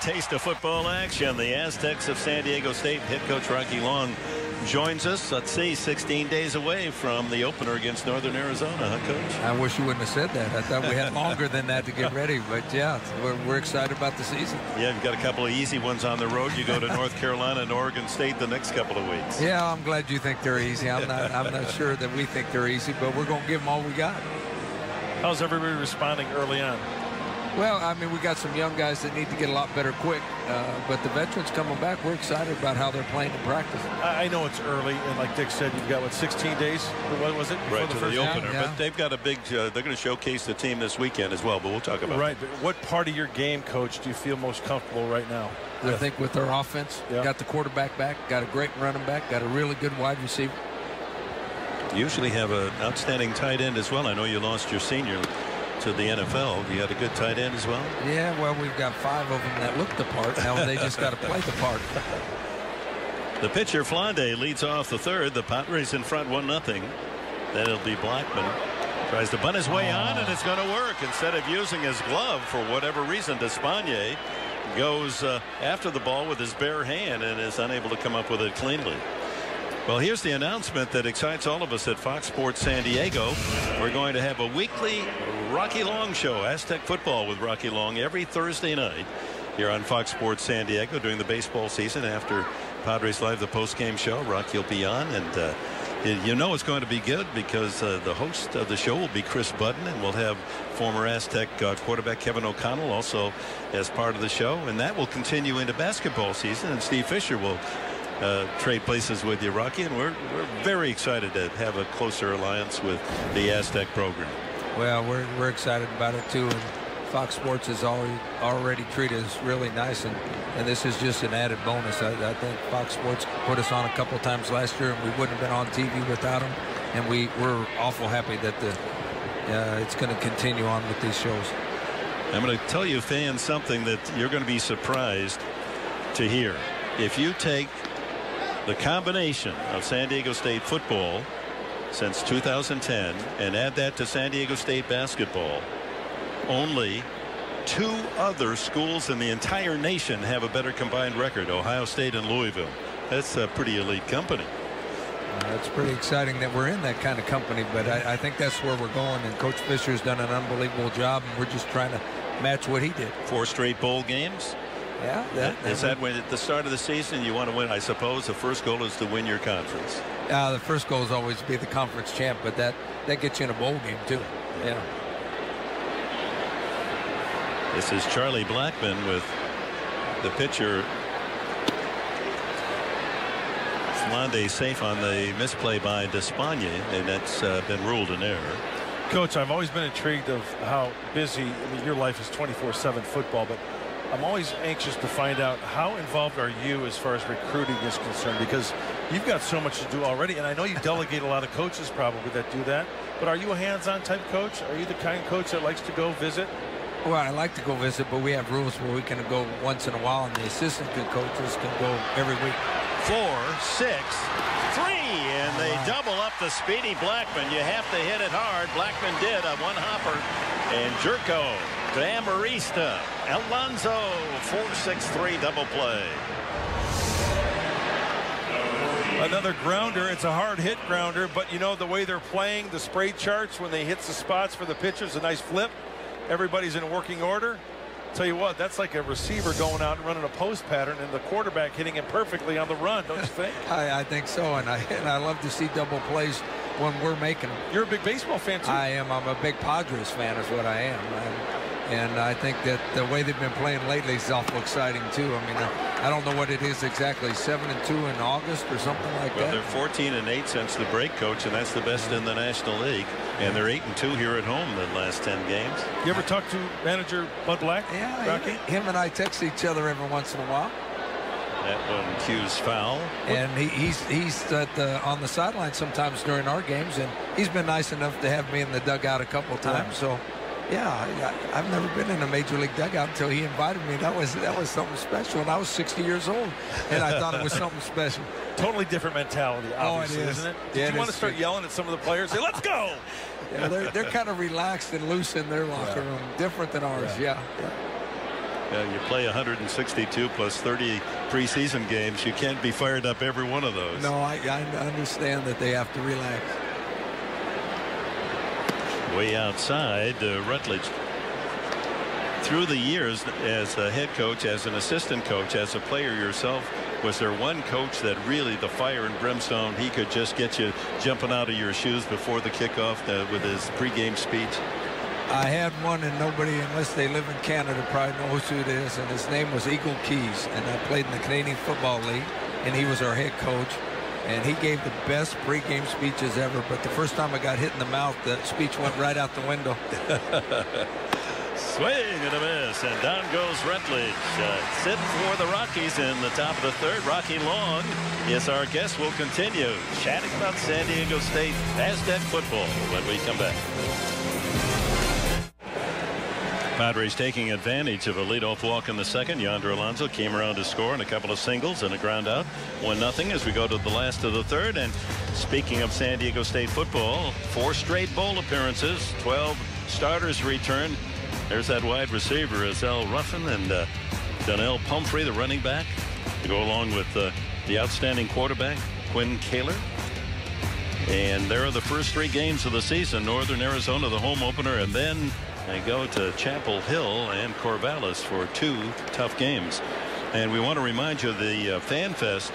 taste of football action. The Aztecs of San Diego State head coach Rocky Long joins us. Let's see, 16 days away from the opener against Northern Arizona, huh, Coach? I wish you wouldn't have said that. I thought we had longer than that to get ready. But, yeah, we're excited about the season. Yeah, you've got a couple of easy ones on the road. You go to North Carolina and Oregon State the next couple of weeks. Yeah, I'm glad you think they're easy. I'm not sure that we think they're easy, but we're going to give them all we got. How's everybody responding early on? Well, I mean, we got some young guys that need to get a lot better quick, but the veterans coming back, we're excited about how they're playing in practice. I know it's early, and like Dick said, you've got, what, 16 days? What was it? Right, to the opener. Yeah. But they've got a big, they're going to showcase the team this weekend as well, but we'll talk about Right, but what part of your game, Coach, do you feel most comfortable right now? I think with our offense, got the quarterback back, got a great running back, got a really good wide receiver. You usually have an outstanding tight end as well. I know you lost your senior to the NFL. You had a good tight end as well? Yeah, well, we've got 5 of them that look the part. Now they just got to play the part. The pitcher, Flande, leads off the third. The Padres in front 1-0. Then it'll be Blackman. Tries to bunt his way on, and it's going to work. Instead of using his glove for whatever reason, Despaigne goes after the ball with his bare hand and is unable to come up with it cleanly. Well, here's the announcement that excites all of us at Fox Sports San Diego. We're going to have a weekly Rocky Long show, Aztec Football with Rocky Long, every Thursday night here on Fox Sports San Diego during the baseball season. After Padres Live, the post-game show, Rocky will be on, and you know it's going to be good because the host of the show will be Chris Budden, and we'll have former Aztec quarterback Kevin O'Connell also as part of the show, and that will continue into basketball season, and Steve Fisher will trade places with you, Rocky, and we're very excited to have a closer alliance with the Aztec program. Well, we're excited about it too, and Fox Sports has already treated us really nice, and this is just an added bonus. I think Fox Sports put us on a couple times last year, and we wouldn't have been on TV without them, and we're awful happy that it's going to continue on with these shows. I'm going to tell you fans something that you're going to be surprised to hear. If you take the combination of San Diego State football since 2010 and add that to San Diego State basketball, only 2 other schools in the entire nation have a better combined record, Ohio State and Louisville. That's a pretty elite company. It's pretty exciting that we're in that kind of company, but I think that's where we're going, and Coach Fisher's done an unbelievable job, and we're just trying to match what he did. 4 straight bowl games. Yeah. Is that when at the start of the season you want to win? I suppose the first goal is to win your conference. The first goal is always to be the conference champ, but that gets you in a bowl game too. Yeah. This is Charlie Blackman with the pitcher. Flande safe on the misplay by Despaigne, and that's been ruled an error. Coach, I've always been intrigued of how busy, I mean, your life is 24/7 football, but I'm always anxious to find out how involved are you as far as recruiting is concerned, because you've got so much to do already, and I know you delegate a lot of coaches probably that do that, but are you a hands-on type coach? Are you the kind of coach that likes to go visit? Well, I like to go visit, but we have rules where we can go once in a while, and the assistant coaches can go every week. 4, 6, 3, and they double up the speedy Blackman. You have to hit it hard. Blackman did a one-hopper, and Jerko to Amarista. Alonzo, 4-6-3 double play. Another grounder. It's a hard hit grounder, but you know the way they're playing, the spray charts when they hit the spots for the pitchers, a nice flip. Everybody's in working order. Tell you what, that's like a receiver going out and running a post pattern, and the quarterback hitting it perfectly on the run, don't you think? I think so, and I love to see double plays when we're making them. You're a big baseball fan too. I am. I'm a big Padres fan is what I am. And I think that the way they've been playing lately is awful exciting too. I mean, I don't know what it is exactly, 7-2 in August or something like that. They're 14-8 since the break, Coach, and that's the best in the National League. And they're 8-2 here at home the last 10 games. You ever talk to manager Bud Black? Yeah, Rocky? Him and I text each other every once in a while. That one cues foul. And he's on the sideline sometimes during our games, and he's been nice enough to have me in the dugout a couple of times. So. Yeah, I've never been in a major league dugout until he invited me. That was something special, and I was 60 years old, and I thought it was something special. Totally different mentality, obviously, it is. Isn't it? Yeah, Do you want to start yelling at some of the players? Say, let's go! Yeah, they're kind of relaxed and loose in their locker room, different than ours. Yeah. You play 162 plus 30 preseason games. You can't be fired up every one of those. No, I understand that they have to relax. Way outside, Rutledge. Through the years as a head coach, as an assistant coach, as a player yourself, was there one coach that really, the fire and brimstone, he could just get you jumping out of your shoes before the kickoff with his pregame speech? I had one, and nobody, unless they live in Canada, probably knows who it is, and his name was Eagle Keys, and I played in the Canadian Football League, and he was our head coach, and he gave the best pregame speeches ever, but the first time I got hit in the mouth, the speech went right out the window. Swing and a miss, and down goes Rutledge. Sit for the Rockies in the top of the third. Rocky Long is our guest. We'll continue chatting about San Diego State Aztec football when we come back. Padres taking advantage of a leadoff walk in the second. Yonder Alonso came around to score and a couple of singles and a ground out. 1-0 as we go to the last of the third. And speaking of San Diego State football, 4 straight bowl appearances, 12 starters return. There's that wide receiver, Azell Ruffin, and Donnell Pumphrey, the running back, to go along with the outstanding quarterback, Quinn Kaler. And there are the first 3 games of the season. Northern Arizona, the home opener, and then they go to Chapel Hill and Corvallis for 2 tough games. And we want to remind you the Fan Fest,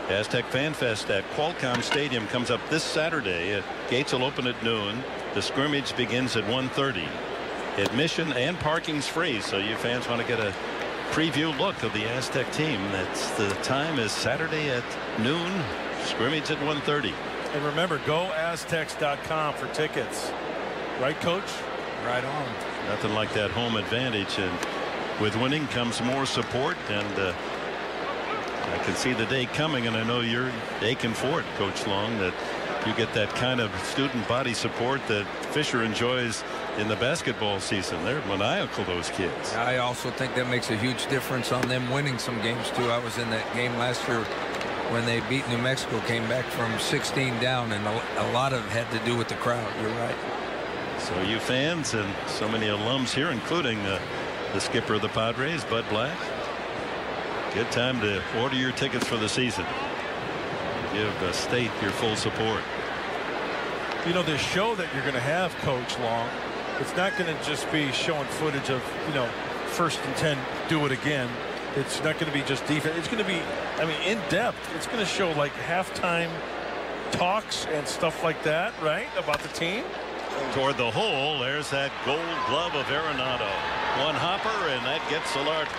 Aztec Fan Fest at Qualcomm Stadium comes up this Saturday. Gates will open at noon. The scrimmage begins at 1:30. Admission and parking's free, so you fans want to get a preview look of the Aztec team. That's the time is Saturday at noon. Scrimmage at 1:30. And remember, go Aztecs.com for tickets. Right, Coach? Right on. Nothing like that home advantage, and with winning comes more support, and I can see the day coming, and I know you're aching for it, Coach Long, that you get that kind of student body support that Fisher enjoys in the basketball season. They're maniacal, those kids. I also think that makes a huge difference on them winning some games too. I was in that game last year when they beat New Mexico, came back from 16 down, and a lot of it had to do with the crowd. You're right. So you fans and so many alums here, including the skipper of the Padres, Bud Black, good time to order your tickets for the season. Give the state your full support. You know, this show that you're going to have, Coach Long, it's not going to just be showing footage of, you know, 1st and 10, do it again. It's not going to be just defense. It's going to be, I mean, in depth. It's going to show like halftime talks and stuff like that, right, about the team. Toward the hole, there's that Gold Glove of Arenado. One hopper, and that gets Solarte.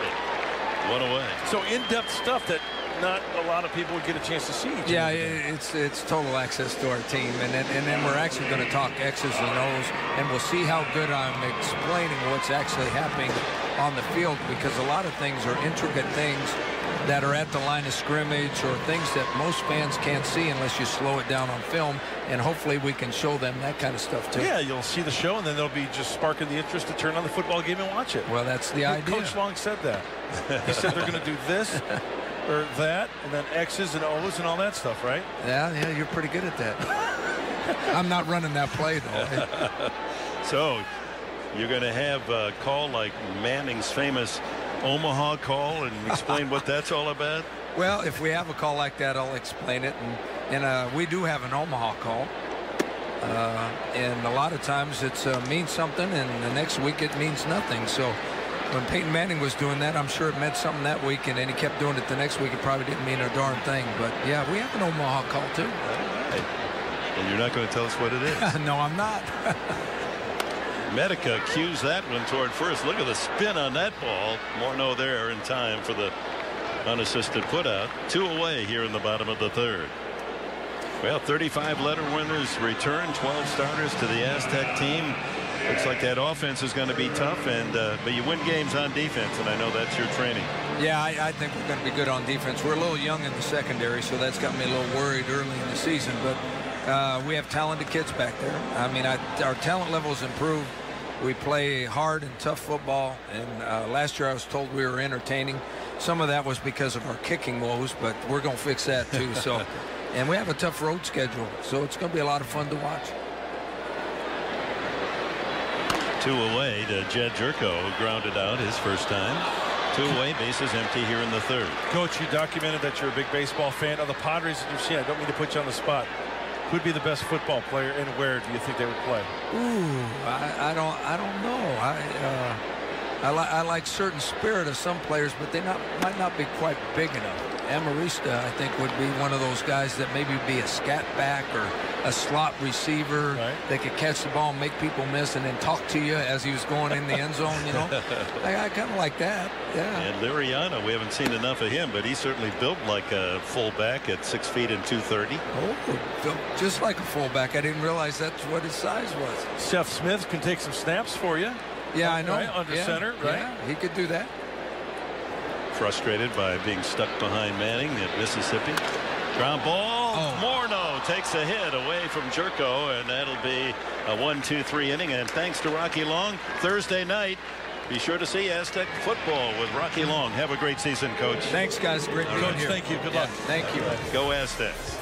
One away. So in-depth stuff that not a lot of people would get a chance to see. Yeah, it's total access to our team, and then we're actually going to talk X's and O's, and we'll see how good I'm explaining what's actually happening on the field, because a lot of things are intricate things that are at the line of scrimmage, or things that most fans can't see unless you slow it down on film, and hopefully we can show them that kind of stuff too. Yeah, you'll see the show, and then they'll be just sparking the interest to turn on the football game and watch it. Well, that's the idea. Coach Long said that. He said they're going to do this or that, and then X's and O's and all that stuff, right? Yeah, you're pretty good at that. I'm not running that play though. So you're going to have a call like Manning's famous Omaha call and explain what that's all about? Well, if we have a call like that, I'll explain it. And we do have an Omaha call. And a lot of times it means something, and the next week it means nothing. So when Peyton Manning was doing that, I'm sure it meant something that week, and then he kept doing it the next week. It probably didn't mean a darn thing. But, yeah, we have an Omaha call, too. Right. And you're not going to tell us what it is? No, I'm not. Medica cues that one toward first. Look at the spin on that ball. Morneau there in time for the unassisted putout. 2 away here in the bottom of the third. Well, 35 letter winners return, 12 starters to the Aztec team. Looks like that offense is going to be tough, and but you win games on defense, and I know that's your training. Yeah, I think we're going to be good on defense. We're a little young in the secondary, so that's got me a little worried early in the season. But we have talented kids back there. I mean, our talent level has improved. We play hard and tough football, and last year I was told we were entertaining. Some of that was because of our kicking woes, but we're going to fix that too. So, and we have a tough road schedule, so it's going to be a lot of fun to watch. 2 away to Jed Jerko, who grounded out his first time. 2 away, bases empty here in the 3rd. Coach, you documented that you're a big baseball fan. Of the Padres that you've seen, I don't mean to put you on the spot, who'd be the best football player and where do you think they would play? Ooh, I don't know. I like certain spirit of some players, but they might not be quite big enough. Amarista, I think, would be one of those guys that maybe be a scat back or a slot receiver. Right. They could catch the ball, make people miss, and then talk to you as he was going in the end zone, you know. I kind of like that. Yeah. And Liriano, we haven't seen enough of him, but he's certainly built like a fullback at 6 feet and 230. Oh, just like a fullback. I didn't realize that's what his size was. Seth Smith can take some snaps for you. Yeah, I know. Right? Under center, right? Yeah, he could do that. Frustrated by being stuck behind Manning at Mississippi. Ground ball. Oh. Morneau takes a hit away from Jerko, and that'll be a 1-2-3 inning. And thanks to Rocky Long, Thursday night, be sure to see Aztec Football with Rocky Long. Have a great season, Coach. Thanks, guys. Great being Coach, here. thank you. Good luck. Thank you. Go Aztecs.